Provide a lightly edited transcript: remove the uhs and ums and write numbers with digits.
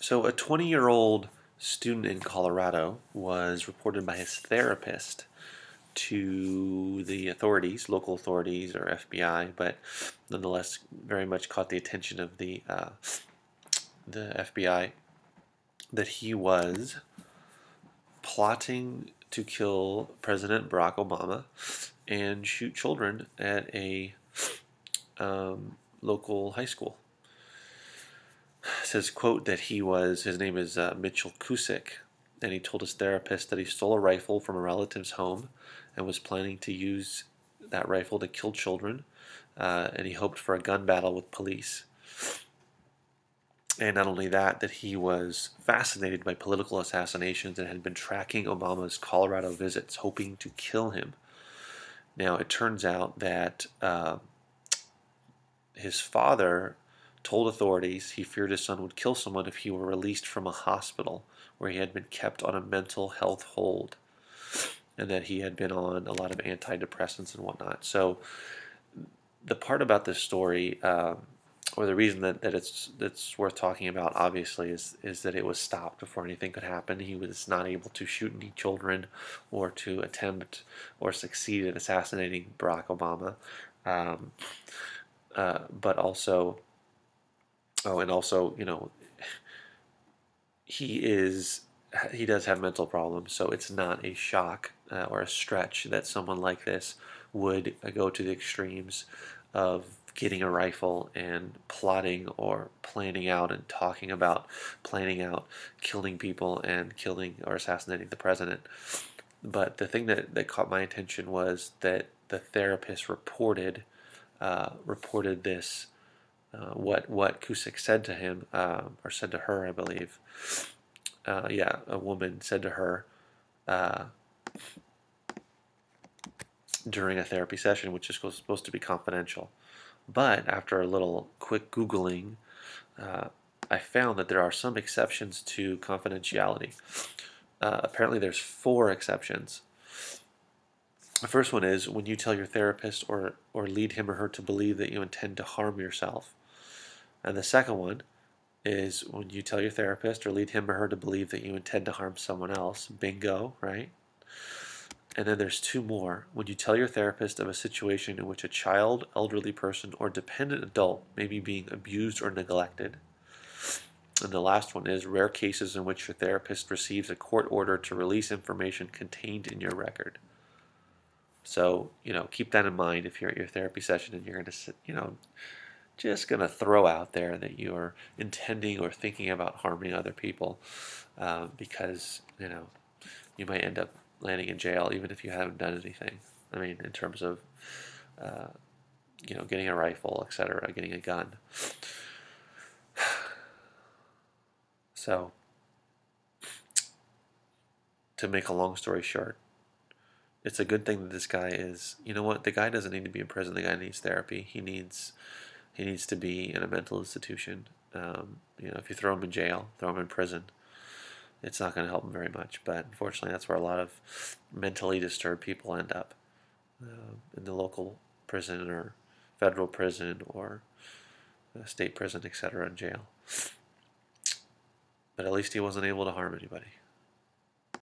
So a 20-year-old student in Colorado was reported by his therapist to the authorities, local authorities or FBI, but nonetheless very much caught the attention of the FBI that he was plotting to kill President Barack Obama and shoot children at a local high school. It says, quote, that his name is Mitchell Kusick, and he told his therapist that he stole a rifle from a relative's home and was planning to use that rifle to kill children, and he hoped for a gun battle with police. And not only that, that he was fascinated by political assassinations and had been tracking Obama's Colorado visits, hoping to kill him. Now, it turns out that his father told authorities he feared his son would kill someone if he were released from a hospital where he had been kept on a mental health hold, and that he had been on a lot of antidepressants and whatnot. So the part about this story, or the reason that it's worth talking about, obviously, is that it was stopped before anything could happen. He was not able to shoot any children or to attempt or succeed in assassinating Barack Obama. But also, and also, he does have mental problems, so it's not a shock or a stretch that someone like this would go to the extremes of getting a rifle and plotting or planning out and talking about planning out killing people and killing or assassinating the president. But the thing that caught my attention was that the therapist reported this, what Kusick said to him, or said to her, I believe. Yeah, a woman said to her during a therapy session, which is supposed to be confidential. But after a little quick Googling, I found that there are some exceptions to confidentiality. Apparently there's 4 exceptions. The first one is when you tell your therapist or lead him or her to believe that you intend to harm yourself. And the second one is when you tell your therapist or lead him or her to believe that you intend to harm someone else. Bingo, right? And then there's 2 more. When you tell your therapist of a situation in which a child, elderly person, or dependent adult may be being abused or neglected. And the last one is rare cases in which your therapist receives a court order to release information contained in your record. So, keep that in mind if you're at your therapy session and you're going to, just going to throw out there that you're intending or thinking about harming other people, because, you might end up landing in jail even if you haven't done anything. I mean, in terms of, getting a rifle, etc., getting a gun. So, to make a long story short, it's a good thing that this guy is, the guy doesn't need to be in prison. The guy needs therapy. He needs to be in a mental institution. If you throw him in jail, throw him in prison, it's not going to help him very much. But unfortunately, that's where a lot of mentally disturbed people end up, in the local prison or federal prison or state prison, etc., in jail. But at least he wasn't able to harm anybody.